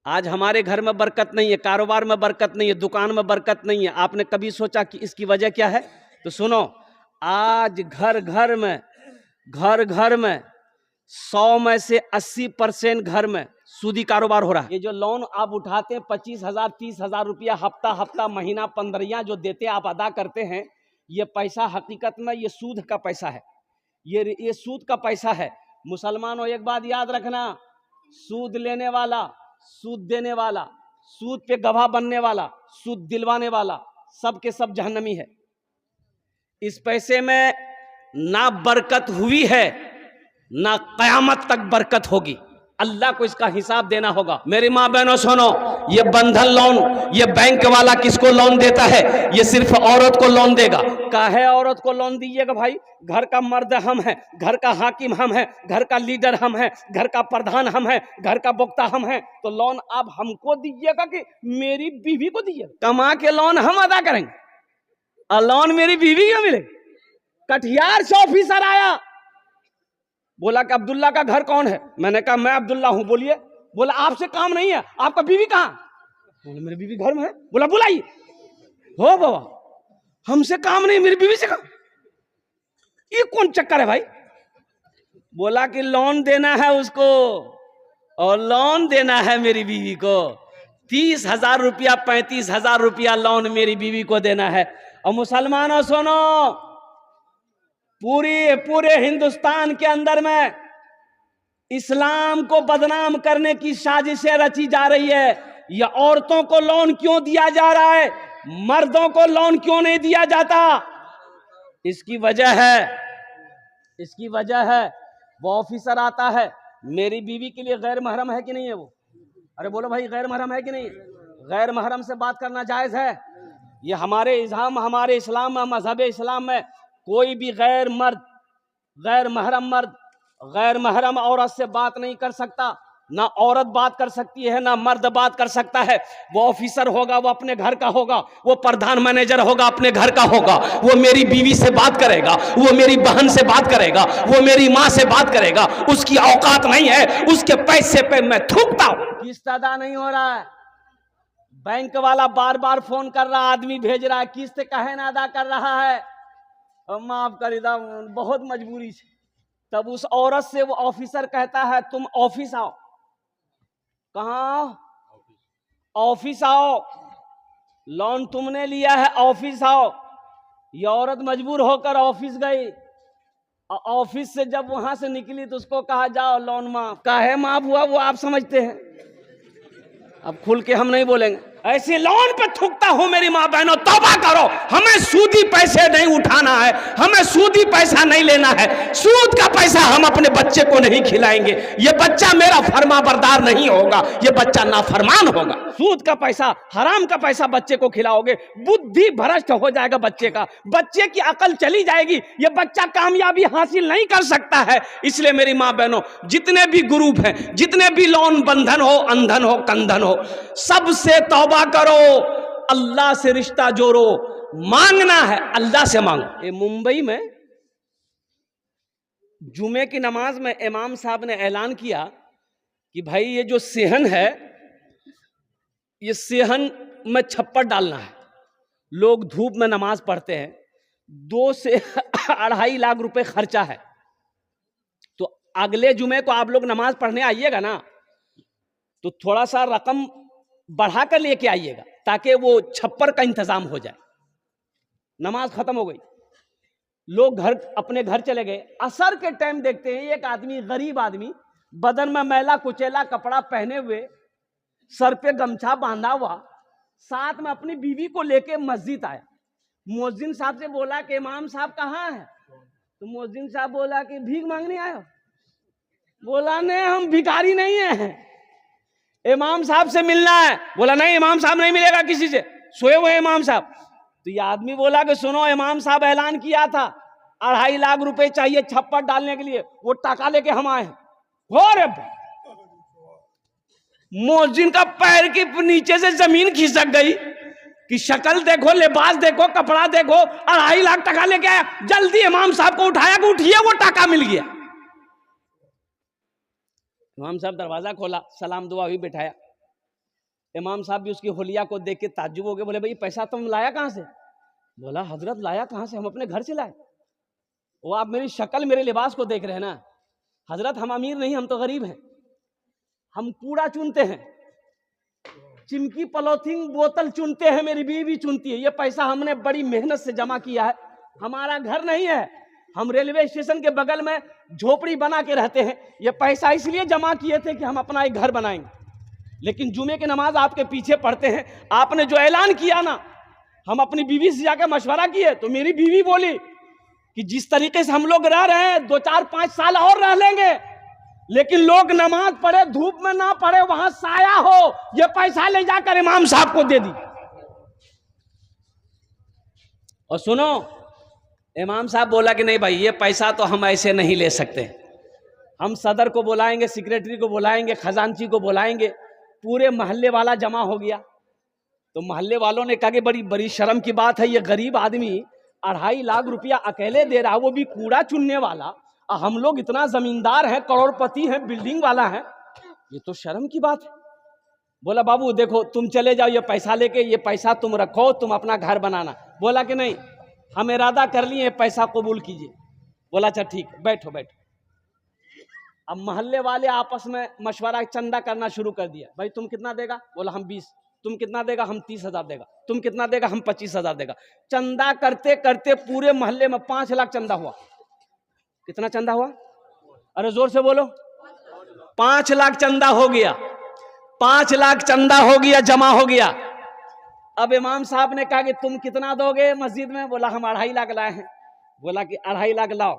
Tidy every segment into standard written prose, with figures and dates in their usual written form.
आज हमारे घर में बरकत नहीं है, कारोबार में बरकत नहीं है, दुकान में बरकत नहीं है। आपने कभी सोचा कि इसकी वजह क्या है? तो सुनो, आज घर घर में 100 में से 80% घर में सूदी कारोबार हो रहा है। ये जो लोन आप उठाते हैं 25,000 30,000 रुपया हफ्ता महीना 15 जो देते आप अदा करते हैं, ये पैसा हकीकत में ये सूद का पैसा है। ये सूद का पैसा है। मुसलमानों, एक बात याद रखना, सूद लेने वाला, सूद देने वाला, सूद पे गवाह बनने वाला, सूद दिलवाने वाला, सब के सब जहन्नमी है। इस पैसे में ना बरकत हुई है, ना कयामत तक बरकत होगी। अल्लाह को इसका हिसाब देना होगा। मेरी माँ बहनों सुनो, ये बंधन लोन, ये बैंक वाला किसको लोन देता है? ये सिर्फ औरत को लोन देगा। काहे औरत को लोन दीजिएगा भाई? घर का मर्द हम हैं, घर का हाकिम हम हैं, घर का लीडर हम हैं, घर का प्रधान हम हैं, घर का वक्ता हम हैं, तो लोन आप हमको दीजिएगा कि मेरी बीवी को दीजिएगा? कमा के लोन हम अदा करेंगे और लोन मेरी बीवी को मिलेगा। कटिहार से ऑफिसर आया, बोला कि अब्दुल्ला का घर कौन है? मैंने कहा मैं अब्दुल्ला हूं। बोलिए। बोला आपसे काम नहीं है, आपका बीवी कहां? बोले मेरी बीवी घर में है। बोला बुलाइए। हो बाबा, हमसे काम नहीं, मेरी बीवी से काम। ये कौन चक्कर है भाई? बोला कि लोन देना है उसको, और लोन देना है मेरी बीवी को। 30,000 रुपया 35,000 रुपया लोन मेरी बीवी को देना है। और मुसलमानों सुनो, पूरे हिंदुस्तान के अंदर में इस्लाम को बदनाम करने की साजिशें रची जा रही है। या औरतों को लोन क्यों दिया जा रहा है, मर्दों को लोन क्यों नहीं दिया जाता? इसकी वजह है वो ऑफिसर आता है, मेरी बीवी के लिए गैर महरम है कि नहीं है वो? अरे बोलो भाई, गैर महरम है कि नहीं? गैर महरम से बात करना जायज है? ये हमारे इस्लाम में, मजहब इस्लाम में कोई भी गैर महरम औरत से बात नहीं कर सकता। ना औरत बात कर सकती है, ना मर्द बात कर सकता है। वो ऑफिसर होगा, वो अपने घर का होगा, वो प्रधान मैनेजर होगा, अपने घर का होगा। वो मेरी बीवी से बात करेगा, वो मेरी बहन से बात करेगा, वो मेरी माँ से बात करेगा। उसकी औकात नहीं है, उसके पैसे पे मैं थूकता हूं। किस्त अदा नहीं हो रहा है, बैंक वाला बार बार फोन कर रहा, आदमी भेज रहा है, किस्त कहे ना अदा कर रहा है, माफ कर दा, बहुत मजबूरी से। तब उस औरत से वो ऑफिसर कहता है तुम ऑफिस आओ। कहां? ऑफिस आओ, लोन तुमने लिया है, ऑफिस आओ। ये औरत मजबूर होकर ऑफिस गई। ऑफिस से जब वहां से निकली तो उसको कहा जाओ लोन माफ। काहे माफ हुआ वो आप समझते हैं, अब खुल के हम नहीं बोलेंगे। ऐसे लोन पे थूकता हूं मेरी माँ बहनों, तौबा करो। हमें सूदी पैसे नहीं उठाना है, हमें सूदी पैसा नहीं लेना है। सूद का पैसा हम अपने बच्चे को नहीं खिलाएंगे। ये बच्चा मेरा फर्मा बरदार नहीं होगा, ये बच्चा नाफरमान होगा। सूद का पैसा, हराम का पैसा बच्चे को खिलाओगे, बुद्धि भ्रष्ट हो जाएगा बच्चे का, बच्चे की अकल चली जाएगी, ये बच्चा कामयाबी हासिल नहीं कर सकता है। इसलिए मेरी माँ बहनों, जितने भी ग्रुप हैं, जितने भी लोन, बंधन हो, अंधन हो, कंधन हो, सबसे तौबा करो, अल्लाह से रिश्ता जोड़ो। मांगना है अल्लाह से मांगो। ये मुंबई में जुमे की नमाज में इमाम साहब ने ऐलान किया कि भाई ये जो सेहन है, ये सेहन में छप्पर डालना है। लोग धूप में नमाज पढ़ते हैं, 2 से 2.5 लाख रुपए खर्चा है। तो अगले जुमे को आप लोग नमाज पढ़ने आइएगा ना, तो थोड़ा सा रकम बढ़ाकर लेके आइएगा ताकि वो छप्पर का इंतजाम हो जाए। नमाज खत्म हो गई, लोग अपने घर चले गए। असर के टाइम देखते हैं एक आदमी, गरीब आदमी, बदन में मैला कुचैला कपड़ा पहने हुए, सर पे गमछा बांधा हुआ, साथ में अपनी बीवी को लेके मस्जिद आया। मुअज्जिन साहब से बोला कि इमाम साहब कहाँ है? तो मुअज्जिन साहब बोला कि भीख मांगने आए? बोला नहीं, हम भिखारी नहीं है, इमाम साहब से मिलना है। बोला नहीं, इमाम साहब नहीं मिलेगा किसी से, सोए हुए इमाम साहब। तो ये आदमी बोला कि सुनो, इमाम साहब ऐलान किया था 2.5 लाख रुपए चाहिए छप्पर डालने के लिए, वो टाका लेके हम आए हैं। हो रे, मुअज्जिन का पैर के नीचे से जमीन खिसक गई कि शक्ल देखो, लिबास देखो, कपड़ा देखो, 2.5 लाख टका लेके आया। जल्दी इमाम साहब को उठाया कि उठिए, वो टाका मिल गया। इमाम साहब दरवाजा खोला, सलाम दुआ हुई, बैठाया। इमाम साहब भी उसकी होलिया को देख के ताज्जुब हो गए, बोले भाई पैसा तुम लाया कहाँ से? बोला हजरत लाया कहाँ से, हम अपने घर से लाए। वो आप मेरी शक्ल मेरे लिबास को देख रहे हैं ना हजरत, हम अमीर नहीं, हम तो गरीब हैं, हम कूड़ा चुनते हैं, चिमकी पॉलिथीन बोतल चुनते हैं, मेरी बीवी चुनती है। ये पैसा हमने बड़ी मेहनत से जमा किया है, हमारा घर नहीं है, हम रेलवे स्टेशन के बगल में झोपड़ी बना के रहते हैं। ये पैसा इसलिए जमा किए थे कि हम अपना एक घर बनाएंगे। लेकिन जुमे की नमाज आपके पीछे पढ़ते हैं, आपने जो ऐलान किया ना, हम अपनी बीवी से जाकर मशवरा किए तो मेरी बीवी बोली कि जिस तरीके से हम लोग रह रहे हैं 2, 4, 5 साल और रह लेंगे, लेकिन लोग नमाज पढ़े धूप में ना पढ़े, वहां साया हो, ये पैसा ले जाकर इमाम साहब को दे दी। और सुनो, इमाम साहब बोला कि नहीं भाई ये पैसा तो हम ऐसे नहीं ले सकते, हम सदर को बुलाएंगे, सेक्रेटरी को बुलाएंगे, खजांची को बुलाएंगे। पूरे मोहल्ले वाला जमा हो गया। तो मोहल्ले वालों ने कहा कि बड़ी बड़ी शर्म की बात है, ये गरीब आदमी 2.5 लाख रुपया अकेले दे रहा है, वो भी कूड़ा चुनने वाला, हम लोग इतना जमींदार हैं, करोड़पति हैं, बिल्डिंग वाला है, ये तो शर्म की बात है। बोला बाबू देखो तुम चले जाओ ये पैसा लेके, ये पैसा तुम रखो, तुम अपना घर बनाना। बोला कि नहीं हम इरादा कर लिए, पैसा कबूल कीजिए। बोला अच्छा ठीक, बैठो बैठो। अब मोहल्ले वाले आपस में मशवरा चंदा करना शुरू कर दिया। भाई तुम कितना देगा? बोला हम 20। तुम कितना देगा? हम 30,000 देगा। तुम कितना देगा? हम 25,000 देगा। चंदा करते करते पूरे मोहल्ले में 5 लाख चंदा हुआ। कितना चंदा हुआ? अरे जोर से बोलो। 5 लाख चंदा हो गया। 5 लाख चंदा हो गया, जमा हो गया। अब इमाम साहब ने कहा कि तुम कितना दोगे मस्जिद में? बोला हम 2.5 लाख लाए हैं। बोला कि 2.5 लाख लाओ।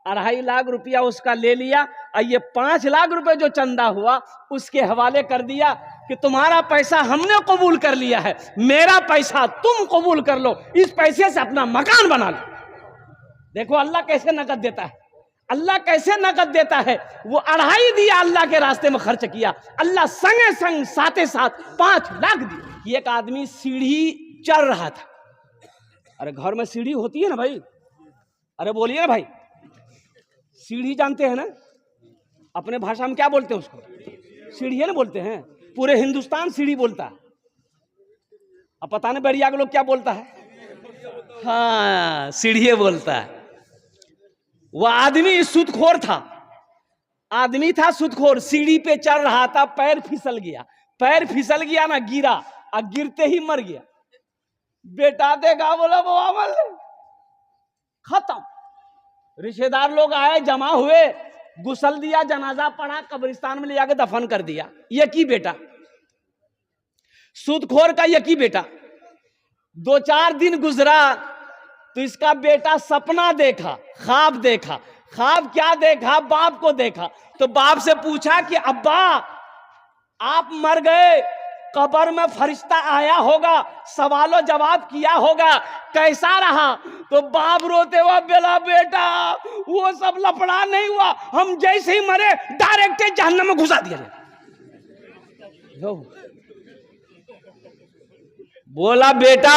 2.5 लाख रुपया उसका ले लिया और ये 5 लाख रुपए जो चंदा हुआ उसके हवाले कर दिया कि तुम्हारा पैसा हमने कबूल कर लिया है, मेरा पैसा तुम कबूल कर लो, इस पैसे से अपना मकान बना लो। देखो अल्लाह कैसे नकद देता है, अल्लाह कैसे नकद देता है। वो 2.5 दिया, अल्लाह के रास्ते में खर्च किया, अल्लाह संगे संग साथे साथ 5 लाख दिए। एक आदमी सीढ़ी चढ़ रहा था। अरे घर में सीढ़ी होती है ना भाई, अरे बोलिए ना भाई, सीढ़ी जानते हैं ना, अपने भाषा में क्या बोलते हैं उसको? सीढ़ी है ना बोलते हैं, पूरे हिंदुस्तान सीढ़ी बोलता है। अब पता नहीं बढ़िया के लोग क्या बोलता है, हाँ सीढ़ी बोलता है। वह आदमी सूदखोर था, आदमी था सूदखोर, सीढ़ी पे चढ़ रहा था, पैर फिसल गया, पैर फिसल गया ना, गिरा और गिरते ही मर गया। बेटा देखा, बोला वो अमल खत्म। रिश्तेदार लोग आए, जमा हुए, गुसल दिया, जनाजा पढ़ा, कब्रिस्तान में ले जाकर दफन कर दिया। यकी बेटा, सूदखोर का यकी बेटा। 2-4 दिन गुजरा तो इसका बेटा सपना देखा, ख्वाब देखा। ख्वाब क्या देखा? बाप को देखा। तो बाप से पूछा कि अब्बा आप मर गए, कब्र में फरिश्ता आया होगा, सवालों जवाब किया होगा, कैसा रहा? तो बाप रोते हुआ बोला बेटा वो सब लफड़ा नहीं हुआ, हम जैसे ही मरे डायरेक्ट जहन्नम में घुसा दिया। बोला बेटा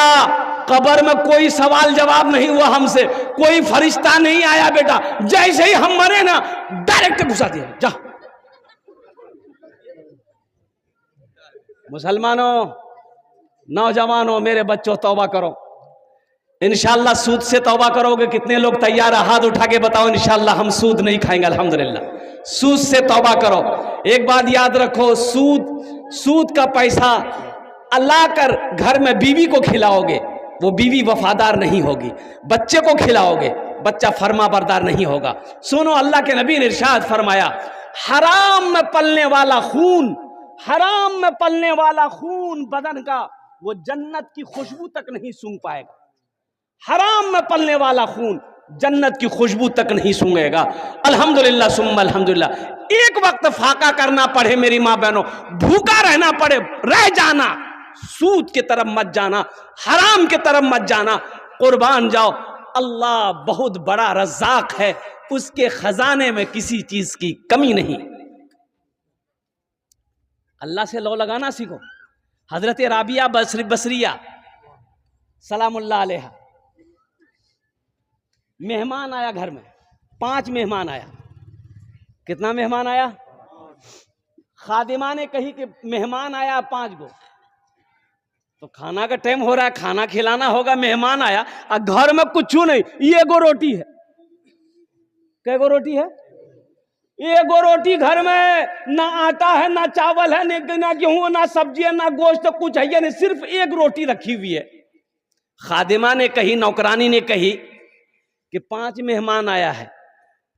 कब्र में कोई सवाल जवाब नहीं हुआ हमसे, कोई फरिश्ता नहीं आया बेटा, जैसे ही हम मरे ना डायरेक्ट घुसा दिया। जा मुसलमानों, नौजवानों, मेरे बच्चों, तौबा करो। इंशाअल्लाह सूद से तौबा करोगे। कितने लोग तैयार है? हाथ उठा के बताओ। इंशाअल्लाह हम सूद नहीं खाएंगे, अल्हम्दुलिल्लाह। सूद से तौबा करो। एक बात याद रखो, सूद का पैसा अल्लाह कर घर में बीवी को खिलाओगे, वो बीवी वफादार नहीं होगी। बच्चे को खिलाओगे, बच्चा फर्मा बरदार नहीं होगा। सुनो, अल्लाह के नबी ने इरशाद फरमाया, हराम में पलने वाला खून, हराम में पलने वाला खून बदन का, वो जन्नत की खुशबू तक नहीं सूंघ पाएगा। हराम में पलने वाला खून जन्नत की खुशबू तक नहीं सूंघेगा। अल्हम्दुलिल्लाह सुम्मा अल्हम्दुलिल्लाह। एक वक्त फाका करना पड़े मेरी माँ बहनों, भूखा रहना पड़े, रह जाना, सूद की तरफ मत जाना, हराम की तरफ मत जाना, कुर्बान जाओ। अल्लाह बहुत बड़ा रज़्ज़ाक है, उसके खजाने में किसी चीज की कमी नहीं। अल्लाह से लो लगाना सीखो। हजरत राबिया बसरिया सलामुल्लाह अलैहा, मेहमान आया घर में, 5 मेहमान आया। कितना मेहमान आया? खादिमा ने कही कि मेहमान आया 5 गो। तो खाना का टाइम हो रहा है, खाना खिलाना होगा, मेहमान आया और घर में कुछ नहीं, ये गो रोटी है। कै गो रोटी है? एगो रोटी घर में, ना आटा है, ना चावल है, ना गेहूं, ना सब्जी है, ना गोश्त, तो कुछ है नहीं, सिर्फ एक रोटी रखी हुई है। खादिमा ने कही, नौकरानी ने कही कि 5 मेहमान आया है।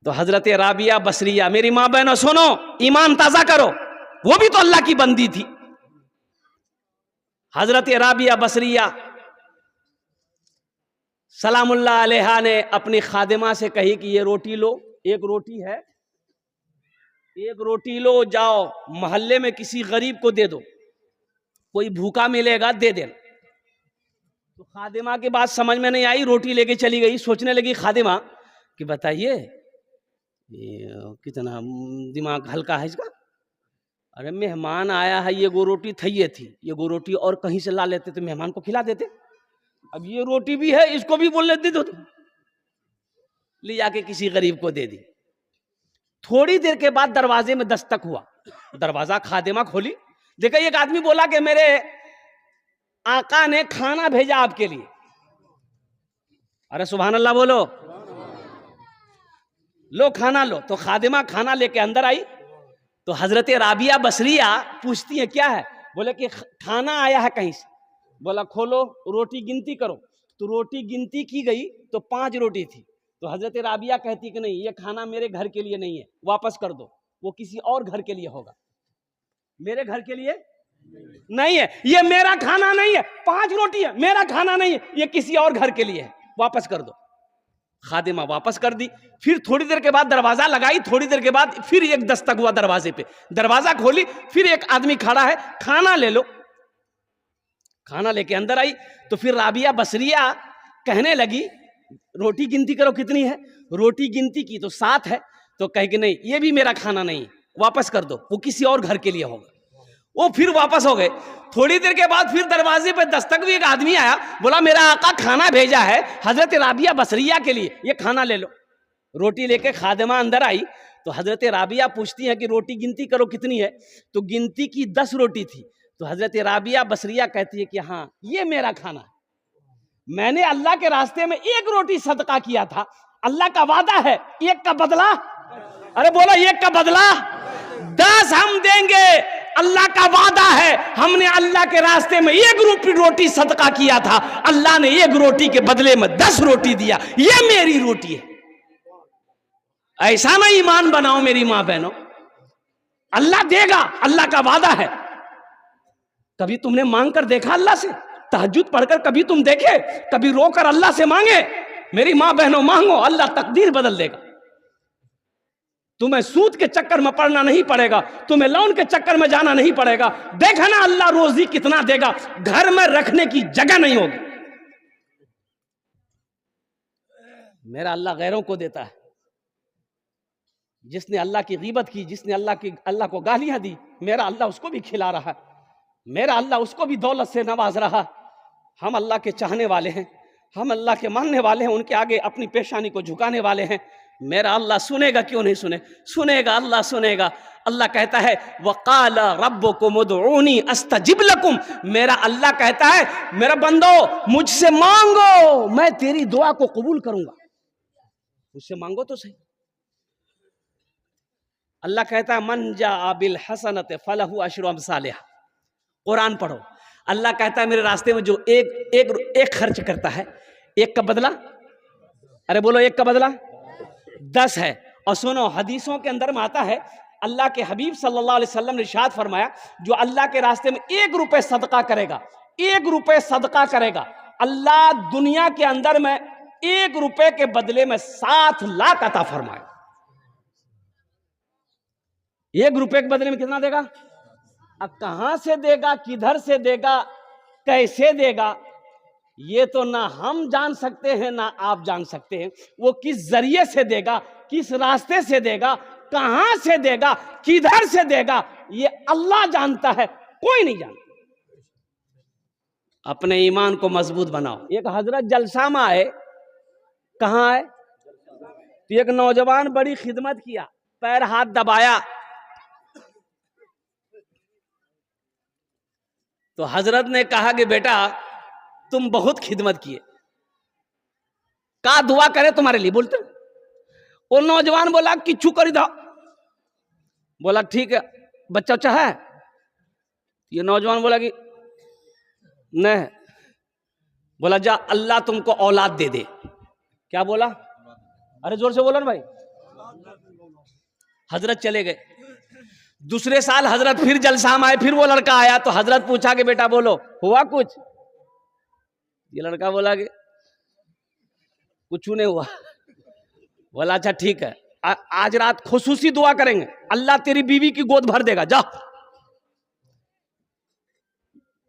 तो हजरत राबिया बसरिया, मेरी मां बहनों सुनो, ईमान ताजा करो, वो भी तो अल्लाह की बंदी थी। हजरत राबिया बसरिया सलामुल्लाह अलैहा ने अपनी खादिमा से कही कि ये रोटी लो, एक रोटी है, एक रोटी लो, जाओ मोहल्ले में किसी गरीब को दे दो, कोई भूखा मिलेगा दे देना। तो खादिमा की बात समझ में नहीं आई, रोटी लेके चली गई। सोचने लगी खादिमा कि बताइए कितना दिमाग हल्का है इसका। अरे मेहमान आया है, ये गो रोटी थी, ये गो रोटी और कहीं से ला लेते तो मेहमान को खिला देते। अब ये रोटी भी है, इसको भी बोल लेते तो ले जाके किसी गरीब को दे दी। थोड़ी देर के बाद दरवाजे में दस्तक हुआ, दरवाजा खादिमा खोली, देखा एक आदमी बोला कि मेरे आका ने खाना भेजा आपके लिए। अरे सुभान अल्लाह बोलो, लो खाना लो। तो खादिमा खाना लेके अंदर आई। तो हजरत राबिया बसरिया पूछती है क्या है? बोले कि खाना आया है कहीं से। बोला खोलो, रोटी गिनती करो। तो रोटी गिनती की गई तो 5 रोटी थी। तो हजरत राबिया कहती कि नहीं, ये खाना मेरे घर के लिए नहीं है, वापस कर दो, वो किसी और घर के लिए होगा, मेरे घर के लिए नहीं है, ये मेरा खाना नहीं है। 5 रोटी है, मेरा खाना नहीं है, ये किसी और घर के लिए है, वापस कर दो। खादिमा वापस कर दी। फिर थोड़ी देर के बाद दरवाजा लगाई, थोड़ी देर के बाद फिर एक दस्तक हुआ दरवाजे पे, दरवाजा खोली, फिर एक आदमी खड़ा है, खाना ले लो। खाना लेके अंदर आई। तो फिर राबिया बसरिया कहने लगी रोटी गिनती करो कितनी है। रोटी गिनती की तो 7 है। तो कहे कि नहीं, ये भी मेरा खाना नहीं, वापस कर दो, वो किसी और घर के लिए होगा। वो फिर वापस हो गए। थोड़ी देर के बाद फिर दरवाजे पे दस्तक भी, एक आदमी आया, बोला मेरा आका खाना भेजा है हजरत राबिया बसरिया के लिए, ये खाना ले लो। रोटी लेके खादिमा अंदर आई। तो हजरत राबिया पूछती है कि रोटी गिनती करो कितनी है। तो गिनती की 10 रोटी थी। तो हजरत राबिया बसरिया कहती है कि हाँ, ये मेरा खाना है, मैंने अल्लाह के रास्ते में 1 रोटी सदका किया था, अल्लाह का वादा है 1 का बदला, अरे बोलो 1 का बदला 10 हम देंगे, अल्लाह का वादा है। हमने अल्लाह के रास्ते में 1 रोटी सदका किया था, अल्लाह ने 1 रोटी के बदले में 10 रोटी दिया, ये मेरी रोटी है। ऐसा ना ईमान बनाओ मेरी मां बहनों, अल्लाह देगा, अल्लाह का वादा है। कभी तुमने मांग कर देखा अल्लाह से? तहज्जुद पढ़कर कभी तुम देखे? कभी रोकर अल्लाह से मांगे? मेरी मां बहनों मांगो, अल्लाह तकदीर बदल देगा। तुम्हें सूद के चक्कर में पड़ना नहीं पड़ेगा, तुम्हें लोन के चक्कर में जाना नहीं पड़ेगा। देखा ना अल्लाह रोजी कितना देगा, घर में रखने की जगह नहीं होगी। मेरा अल्लाह गैरों को देता है। जिसने अल्लाह की गीबत की, जिसने अल्लाह को गालियां दी, मेरा अल्लाह उसको भी खिला रहा है, मेरा अल्लाह उसको भी दौलत से नवाज रहा। हम अल्लाह के चाहने वाले हैं, हम अल्लाह के मानने वाले हैं, उनके आगे अपनी पेशानी को झुकाने वाले हैं। मेरा अल्लाह सुनेगा, क्यों नहीं सुनेगा, अल्लाह सुनेगा। अल्लाह कहता है वक़ाल रब्बुकुम उदऊनी अस्तजिब लकुम, मेरा अल्लाह कहता है मेरा बंदो मुझसे मांगो, मैं तेरी दुआ को कबूल करूंगा। मुझसे मांगो तो सही। अल्लाह कहता है मन जा बिल हसनत फलहु अशरु अमसालिहा। कुरान पढ़ो, अल्लाह कहता है मेरे रास्ते में जो एक खर्च करता है, 1 का बदला, अरे बोलो 1 का बदला 10 है। और सुनो, हदीसों के अंदर में आता है, अल्लाह के हबीब सल्लल्लाहु अलैहि वसल्लम ने इरशाद फरमाया, जो अल्लाह के रास्ते में 1 रुपए सदका करेगा, 1 रुपए सदका करेगा, अल्लाह दुनिया के अंदर में 1 रुपए के बदले में 7 लाख अता फरमाए। 1 रुपए के बदले में कितना देगा? अब कहां से देगा, किधर से देगा, कैसे देगा, ये तो ना हम जान सकते हैं ना आप जान सकते हैं। वो किस जरिए से देगा, किस रास्ते से देगा, कहां से देगा, किधर से देगा, ये अल्लाह जानता है, कोई नहीं जानता। अपने ईमान को मजबूत बनाओ। एक हजरत जलसा में आए, कहां आए? तो एक नौजवान बड़ी खिदमत किया, पैर हाथ दबाया। तो हजरत ने कहा कि बेटा तुम बहुत खिदमत किए, का दुआ करे तुम्हारे लिए बोलते। वो नौजवान बोला किच्छु करी दो। बोला ठीक है, बच्चा अच्छा है। ये नौजवान बोला कि नहीं। बोला जा अल्लाह तुमको औलाद दे दे। क्या बोला? अरे जोर से बोलो ना भाई। हजरत चले गए। दूसरे साल हजरत फिर जलसा में आए, फिर वो लड़का आया तो हजरत पूछा कि बेटा बोलो हुआ कुछ? ये लड़का बोला कि कुछ नहीं हुआ। बोला अच्छा ठीक है, आज रात खुसूसी दुआ करेंगे, अल्लाह तेरी बीवी की गोद भर देगा, जा।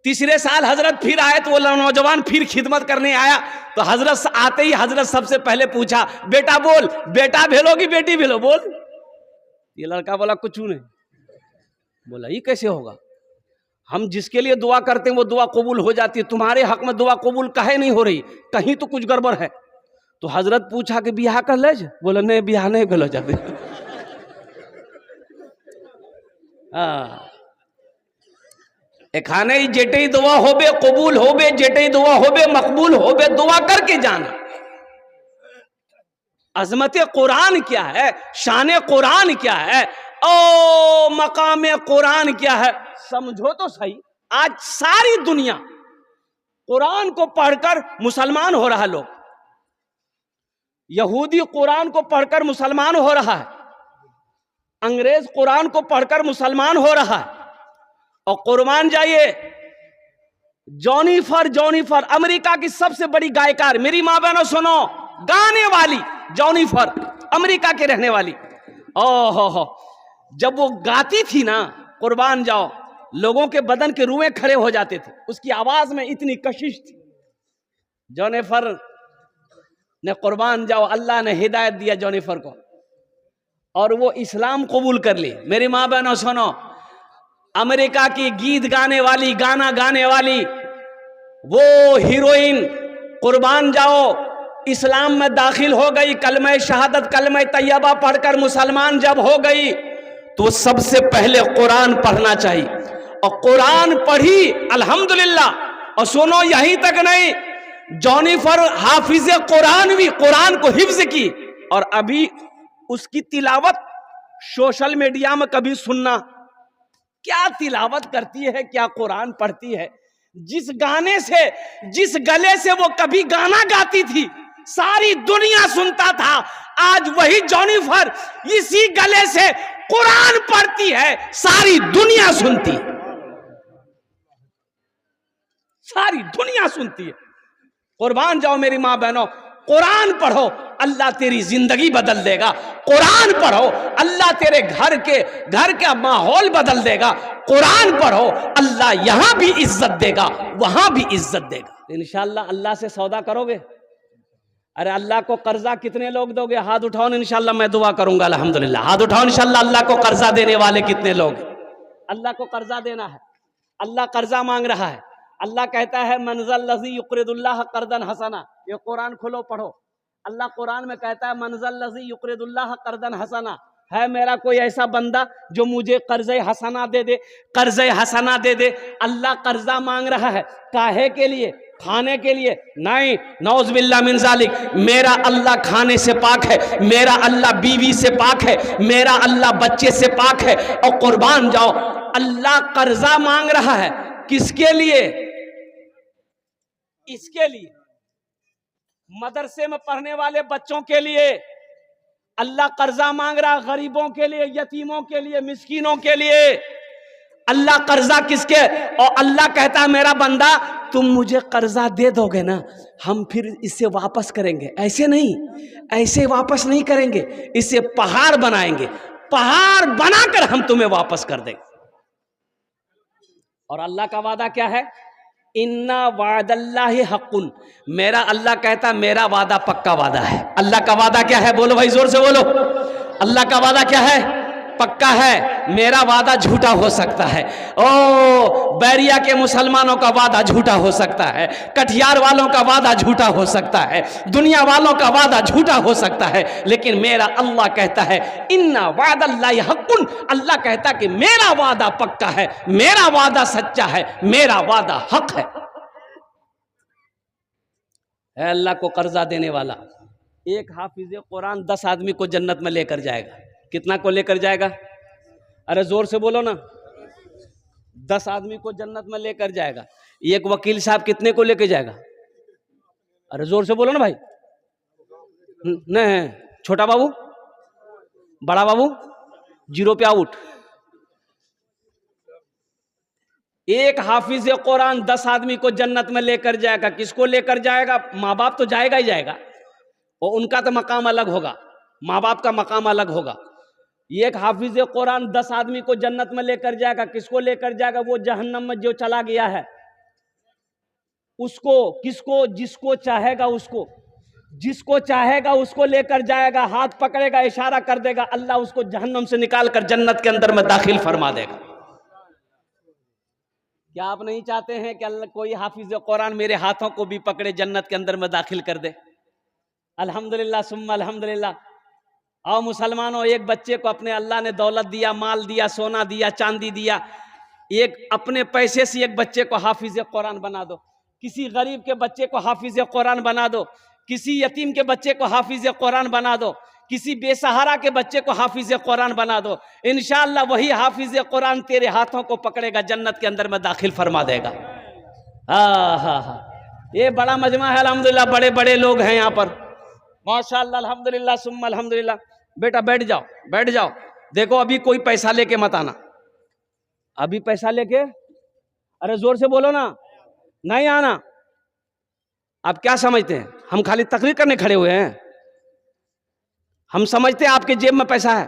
तीसरे साल हजरत फिर आए तो वो नौजवान फिर खिदमत करने आया तो हजरत आते ही हजरत सबसे पहले पूछा बेटा बोल, बेटा भेलो कि बेटी भेलो बोल। ये लड़का बोला कुछ नहीं। बोला ये कैसे होगा? हम जिसके लिए दुआ करते हैं वो दुआ कबूल हो जाती है, तुम्हारे हक में दुआ कबूल काहे नहीं हो रही? कहीं तो कुछ गड़बड़ है। तो हजरत पूछा कि बियाह कर ले? बोला नहीं बियाह नहीं कर लो जाते। खाने जेटे दुआ होबे कबूल होबे, जेटे दुआ होबे मकबूल होबे, दुआ करके जाना। अजमत कुरान क्या है, शान कुरान क्या है, ओ मकाम कुरान क्या है, समझो तो सही। आज सारी दुनिया कुरान को पढ़कर मुसलमान हो रहा है। लोग यहूदी कुरान को पढ़कर मुसलमान हो रहा है, अंग्रेज कुरान को पढ़कर मुसलमान हो रहा है। और कुर्बान जाइए, जॉनिफर अमेरिका की सबसे बड़ी गायकार, मेरी माँ बहनों सुनो, गाने वाली जॉनिफर, अमेरिका के रहने वाली। ओहो, जब वो गाती थी ना कुर्बान जाओ, लोगों के बदन के रुएं खड़े हो जाते थे, उसकी आवाज में इतनी कशिश थी। जॉनिफर ने कुर्बान जाओ, अल्लाह ने हिदायत दिया जॉनिफर को और वो इस्लाम कबूल कर ली। मेरी माँ बहनों सुनो, अमेरिका की गीत गाने वाली, गाना गाने वाली वो हीरोइन कुर्बान जाओ इस्लाम में दाखिल हो गई, कलमा शहादत कलमा तैयबा पढ़कर मुसलमान जब हो गई तो सबसे पहले कुरान पढ़ना चाहिए। और कुरान पढ़ी अल्हम्दुलिल्लाह। और सुनो यहीं तक नहीं, जॉनिफर हाफिज कुरान भी, कुरान को हिफ्ज की और अभी उसकी तिलावत सोशल मीडिया में कभी सुनना, क्या तिलावत करती है, क्या कुरान पढ़ती है। जिस गाने से, जिस गले से वो कभी गाना गाती थी सारी दुनिया सुनता था, आज वही जॉनिफर इसी गले से कुरान पढ़ती है, सारी दुनिया सुनती है, सारी दुनिया सुनती है। कुर्बान जाओ मेरी मां बहनों, कुरान पढ़ो, अल्लाह तेरी जिंदगी बदल देगा। कुरान पढ़ो, अल्लाह तेरे घर का माहौल बदल देगा। कुरान पढ़ो, अल्लाह यहां भी इज्जत देगा, वहां भी इज्जत देगा। इंशाअल्लाह अल्लाह से सौदा करोगे। अरे अल्लाह को कर्जा कितने लोग दोगे? हाथ उठाओ, इंशाअल्लाह मैं दुआ करूंगा। अल्हम्दुलिल्लाह, हाथ उठाओ। इंशाअल्लाह अल्लाह को कर्जा देने वाले कितने लोग? अल्लाह को कर्जा देना है, अल्लाह कर्जा मांग रहा है। अल्लाह कहता है मनज़ल लज़ी युक़रिदुल्लाह क़र्ज़न हसना। ये कुरान खोलो पढ़ो, अल्लाह कुरान में कहता है मनज़ल लज़ी युक़रिदुल्लाह क़र्ज़न हसना। है मेरा कोई ऐसा बंदा जो मुझे कर्ज़े हसना दे दे, कर्ज़े हसना दे दे। अल्लाह कर्जा मांग रहा है, काहे के लिए? खाने के लिए नहीं, नौज़ बिल्लाह मिन ज़ालिक। मेरा अल्लाह खाने से पाक है, मेरा अल्लाह बीवी से पाक है, मेरा अल्लाह बच्चे से पाक है। और कुर्बान जाओ, अल्लाह कर्जा मांग रहा है, किसके लिए? इसके लिए, मदरसे में पढ़ने वाले बच्चों के लिए अल्लाह कर्जा मांग रहा है, गरीबों के लिए, यतीमों के लिए, मिस्कीनों के लिए। अल्लाह कर्जा किसके? और अल्लाह कहता है मेरा बंदा तुम मुझे कर्जा दे दोगे ना, हम फिर इसे वापस करेंगे। ऐसे नहीं, ऐसे वापस नहीं करेंगे, इसे पहाड़ बनाएंगे, पहाड़ बनाकर हम तुम्हें वापस कर देंगे। और अल्लाह का वादा क्या है? इन्ना वादल्लाहि हक़्क़ुन। मेरा अल्लाह कहता मेरा वादा पक्का वादा है। अल्लाह का वादा क्या है? बोलो भाई, जोर से बोलो। अल्लाह का वादा क्या है? पक्का है, मेरा वादा झूठा हो सकता है। ओ बैरिया के मुसलमानों का वादा झूठा हो सकता है, कटिहार वालों का वादा झूठा हो सकता है, दुनिया वालों का वादा झूठा हो सकता है, लेकिन मेरा अल्लाह कहता है इन्ना वादल्लाहि हक़्क़ुन, अल्लाह कहता कि मेरा वादा पक्का है, मेरा वादा सच्चा है, मेरा वादा हक है। अल्लाह को कर्जा देने वाला एक हाफिज कुरान 10 आदमी को जन्नत में लेकर जाएगा। कितना को लेकर जाएगा? अरे जोर से बोलो ना। 10 आदमी को जन्नत में लेकर जाएगा। एक वकील साहब कितने को लेकर जाएगा? अरे जोर से बोलो ना भाई। नहीं, छोटा बाबू, बड़ा बाबू, 0 पे आउट। एक हाफिज कुरान 10 आदमी को जन्नत में लेकर जाएगा। किसको लेकर जाएगा? माँ बाप तो जाएगा ही जाएगा, और उनका तो मकाम अलग होगा, माँ बाप का मकाम अलग होगा। एक हाफिज कुरान 10 आदमी को जन्नत में लेकर जाएगा। किसको लेकर जाएगा? वो जहन्नम में जो चला गया है उसको, किसको? जिसको चाहेगा उसको, जिसको चाहेगा उसको लेकर जाएगा, हाथ पकड़ेगा, इशारा कर देगा, अल्लाह उसको जहन्नम से निकाल कर जन्नत के अंदर में दाखिल फरमा देगा। क्या आप नहीं चाहते हैं कि अल्लाह कोई हाफिज कुरान मेरे हाथों को भी पकड़े, जन्नत के अंदर में दाखिल कर दे? अल्हम्दुलिल्लाह सुम्मा अल्हम्दुलिल्लाह। आओ मुसलमानों, एक बच्चे को अपने अल्लाह ने दौलत दिया, माल दिया, सोना दिया, चांदी दिया, एक अपने पैसे से एक बच्चे को हाफिज कुरान बना दो, किसी गरीब के बच्चे को हाफिज कुरान बना दो, किसी यतीम के बच्चे को हाफिज कुरान बना दो, किसी बेसहारा के बच्चे को हाफिज कुरान बना दो। इंशाअल्लाह वही हाफिज कुरान तेरे हाथों को पकड़ेगा, जन्नत के अंदर में दाखिल फरमा देगा। हाँ, ये बड़ा मजमा है अल्हम्दुलिल्लाह, बड़े बड़े लोग हैं यहाँ पर माशाअल्लाह अल्हम्दुलिल्लाह सुम्मा अल्हम्दुलिल्लाह। बेटा बैठ जाओ, बैठ जाओ। देखो अभी कोई पैसा लेके मत आना, अभी पैसा लेके, अरे जोर से बोलो ना, नहीं आना। आप क्या समझते हैं हम खाली तकरीर करने खड़े हुए हैं? हम समझते हैं आपके जेब में पैसा है।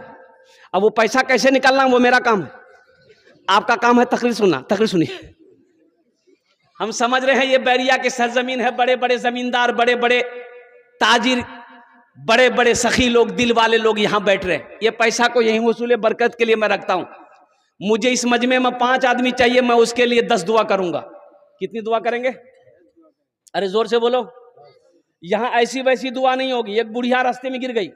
अब वो पैसा कैसे निकालना वो मेरा काम है, आपका काम है तकरीर सुनना। तकरीर सुनिए। हम समझ रहे हैं ये बैरिया की सरजमीन है, बड़े बड़े जमींदार, बड़े बड़े ताजिर, बड़े बड़े सखी लोग, दिल वाले लोग यहाँ बैठ रहे हैं। ये पैसा को यहीं वसूले बरकत के लिए मैं रखता हूँ। मुझे इस मजमे में 5 आदमी चाहिए, मैं उसके लिए 10 दुआ करूंगा। कितनी दुआ करेंगे? अरे जोर से बोलो। यहाँ ऐसी वैसी दुआ नहीं होगी। एक बुढ़िया रास्ते में गिर गई,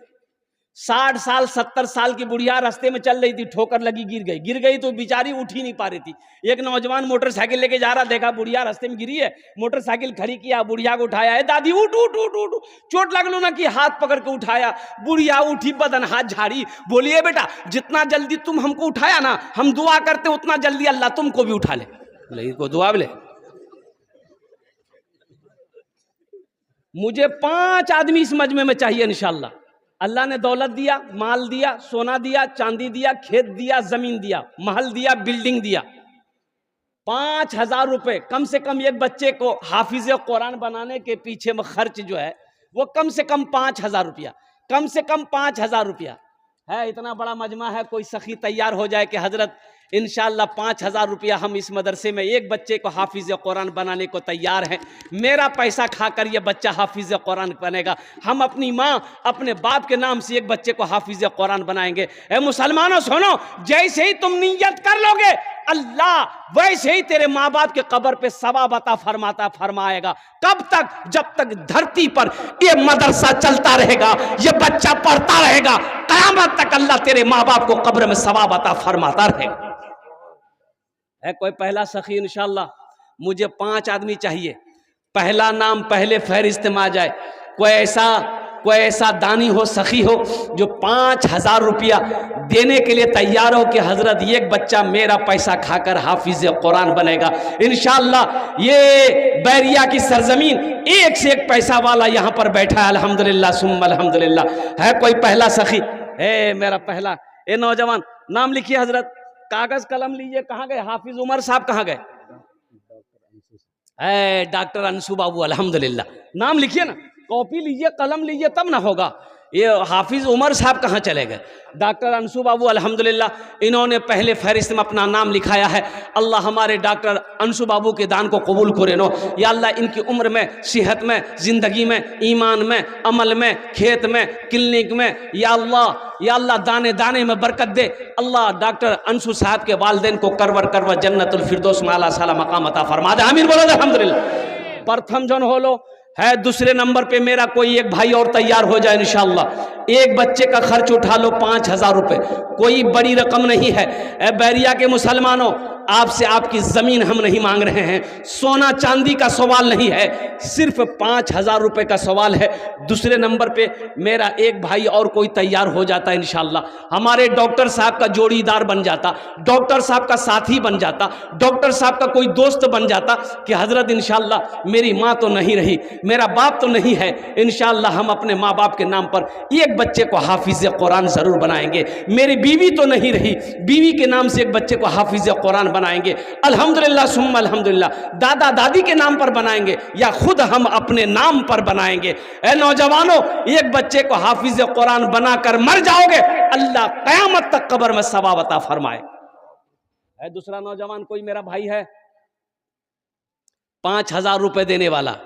60 साल 70 साल की बुढ़िया रास्ते में चल रही थी, ठोकर लगी, गिर गई तो बेचारी उठ ही नहीं पा रही थी। एक नौजवान मोटरसाइकिल लेके जा रहा, देखा बुढ़िया रास्ते में गिरी है, मोटरसाइकिल खड़ी किया, बुढ़िया को उठाया, है दादी उठ उठ उठ उठ, चोट लग लो ना कि हाथ पकड़ के उठाया। बुढ़िया उठी, बदन हाथ झाड़ी, बोलिए बेटा जितना जल्दी तुम हमको उठाया ना, हम दुआ करते उतना जल्दी अल्लाह तुमको भी उठा ले। बोले इसको दुआ ले। मुझे 5 आदमी इस मजमे में चाहिए इंशाअल्लाह। अल्लाह ने दौलत दिया, माल दिया, सोना दिया, चांदी दिया, खेत दिया, जमीन दिया, महल दिया, बिल्डिंग दिया। 5000 रुपए कम से कम एक बच्चे को हाफिज कुरान बनाने के पीछे में खर्च जो है वो कम से कम 5000 रुपया, कम से कम 5000 रुपया है। इतना बड़ा मजमा है, कोई सखी तैयार हो जाए कि हजरत इंशाअल्लाह 5000 रुपया हम इस मदरसे में एक बच्चे को हाफिज कुरान बनाने को तैयार हैं, मेरा पैसा खाकर ये बच्चा हाफिज कुरान बनेगा, हम अपनी माँ अपने बाप के नाम से एक बच्चे को हाफिज कुरान बनाएंगे। ए मुसलमानों सुनो, जैसे ही तुम नियत कर लोगे अल्लाह वैसे ही तेरे माँ बाप के कब्र पे सवाब अता फरमाएगा। कब तक? जब तक धरती पर ये मदरसा चलता रहेगा, ये बच्चा पढ़ता रहेगा, क़यामत तक अल्लाह तेरे माँ बाप को कब्र में सवाब अता फरमाता रहेगा। है कोई पहला सखी? इंशाअल्लाह मुझे 5 आदमी चाहिए, पहला नाम पहले फहरिस्त में आ जाए। कोई ऐसा दानी हो, सखी हो जो 5000 रुपया देने के लिए तैयार हो कि हजरत एक बच्चा मेरा पैसा खाकर हाफिज कुरान बनेगा। इंशाअल्लाह ये बैरिया की सरजमीन एक से एक पैसा वाला यहाँ पर बैठा है अल्हम्दुलिल्लाह सुम्मा अल्हम्दुलिल्लाह। है कोई पहला सखी? मेरा पहला। ए नौजवान नाम लिखिए हजरत, कागज कलम लीजिए। कहाँ गए हाफिज उमर साहब? कहाँ गए? डॉक्टर अंशु बाबू अल्हम्दुलिल्लाह। नाम लिखिए ना, कॉपी लीजिए, कलम लीजिए, तब ना होगा। ये हाफिज उमर साहब कहाँ चले गए? डॉक्टर अंशु बाबू अल्हम्दुलिल्लाह इन्होंने पहले फहरिस्त में अपना नाम लिखाया है। अल्लाह हमारे डॉक्टर अंशु बाबू के दान को कबूल करे नो। या अल्लाह इनकी उम्र में, सेहत में, ज़िंदगी में, ईमान में, अमल में, खेत में, क्लिनिक में, या अल्लाह दाने दाने में बरकत दे। अल्लाह डॉक्टर अंशु साहब के वालिदैन को करवर करवर जन्नतुल फिरदौस में आला साला मकाम अता फरमा दे। आमीन बोलो अल्हम्दुलिल्लाह। प्रथम जन हो लो है। दूसरे नंबर पे मेरा कोई एक भाई और तैयार हो जाए इंशाअल्लाह। एक बच्चे का खर्च उठा लो 5,000 रुपये, कोई बड़ी रकम नहीं है। ए बैरिया के मुसलमानों, आपसे आपकी ज़मीन हम नहीं मांग रहे हैं, सोना चांदी का सवाल नहीं है, सिर्फ 5,000 रुपये का सवाल है। दूसरे नंबर पे मेरा एक भाई और कोई तैयार हो जाता है इंशाअल्लाह। हमारे डॉक्टर साहब का जोड़ीदार बन जाता, डॉक्टर साहब का साथी बन जाता, डॉक्टर साहब का कोई दोस्त बन जाता कि हज़रत इंशाअल्लाह मेरी माँ तो नहीं रही, मेरा बाप तो नहीं है, इंशाअल्लाह हम अपने माँ बाप के नाम पर एक बच्चे को हाफिज कुरान ज़रूर बनाएंगे। मेरी बीवी तो नहीं रही, बीवी के नाम से एक बच्चे को हाफिज कुरान बनाएंगे। अल्हम्दुलिल्लाह सुम्मा अल्हम्दुलिल्लाह। दादा दादी के नाम पर बनाएंगे या खुद हम अपने नाम पर बनाएंगे। ए नौजवानों, एक बच्चे को हाफिज कुरान बनाकर मर जाओगे, अल्लाह क़यामत तक कब्र में सवाब अता फरमाए। है दूसरा नौजवान कोई मेरा भाई है 5,000 रुपए देने वाला,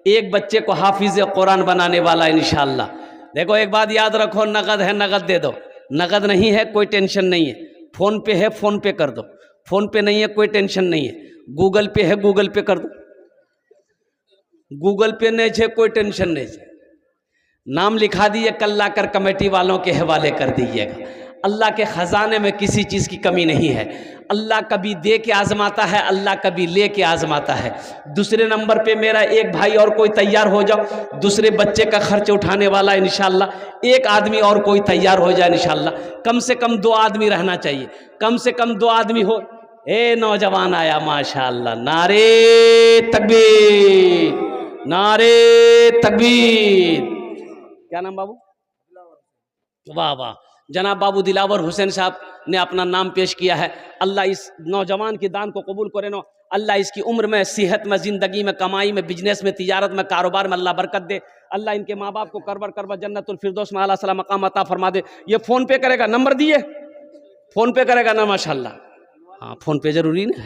एक बच्चे को हाफिज कुरान बनाने वाला इंशाअल्लाह। देखो एक बात याद रखो, नगद है नगद दे दो, नगद नहीं है कोई टेंशन नहीं है, फोन पे है फोन पे कर दो, फोन पे नहीं है कोई टेंशन नहीं है, गूगल पे है गूगल पे कर दो, गूगल पे नहीं है कोई टेंशन नहीं है। नाम लिखा दिए, कल लाकर कमेटी वालों के हवाले कर दीजिएगा। अल्लाह के ख़जाने में किसी चीज़ की कमी नहीं है। अल्लाह कभी दे के आजमाता है, अल्लाह कभी ले के आजमाता है। दूसरे नंबर पे मेरा एक भाई और कोई तैयार हो जाओ, दूसरे बच्चे का खर्च उठाने वाला इंशाअल्लाह। एक आदमी और कोई तैयार हो जाए इंशाअल्लाह। कम से कम 2 आदमी रहना चाहिए, कम से कम 2 आदमी हो। ए नौजवान आया माशाअल्लाह, नारे तकबीर, नारे तकबीर। क्या नाम बाबू? वाह वाह, जनाब बाबू दिलावर हुसैन साहब ने अपना नाम पेश किया है। अल्लाह इस नौजवान के दान को कबूल करे नो। अल्लाह इसकी उम्र में, सेहत में, ज़िंदगी में, कमाई में, बिजनेस में, तिजारत में, कारोबार में अल्लाह बरकत दे। अल्लाह इनके माँ बाप को करवर करवर जन्नतुल फिरदौस में आला सला मकाम अता फरमा दे। ये फ़ोन पे करेगा, नंबर दिए, फ़ोन पे करेगा ना माशाअल्लाह। हाँ फ़ोन पे जरूरी ना।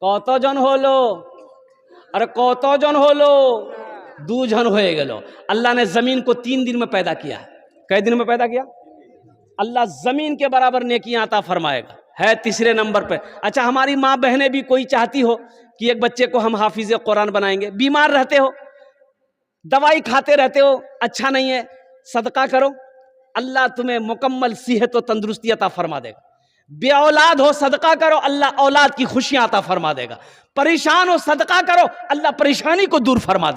कत जन होलो? अरे कत जन होलो? 2 जन हो गेलो। अल्लाह ने ज़मीन को 3 दिन में पैदा किया। कई दिन में पैदा किया? अल्लाह ज़मीन के बराबर नेकियां अता फरमाएगा। है तीसरे नंबर पे। अच्छा, हमारी माँ बहनें भी कोई चाहती हो कि एक बच्चे को हम हाफिज कुरान बनाएंगे, बीमार रहते हो, दवाई खाते रहते हो, अच्छा नहीं है, सदका करो, अल्लाह तुम्हें मुकम्मल सेहत व तंदुरुस्ती अता फरमा देगा। बे औलाद हो, सदका करो, अल्लाह औलाद की खुशियां अता फरमा देगा। परेशान हो, सदका करो, अल्लाह परेशानी को दूर फरमा देगा।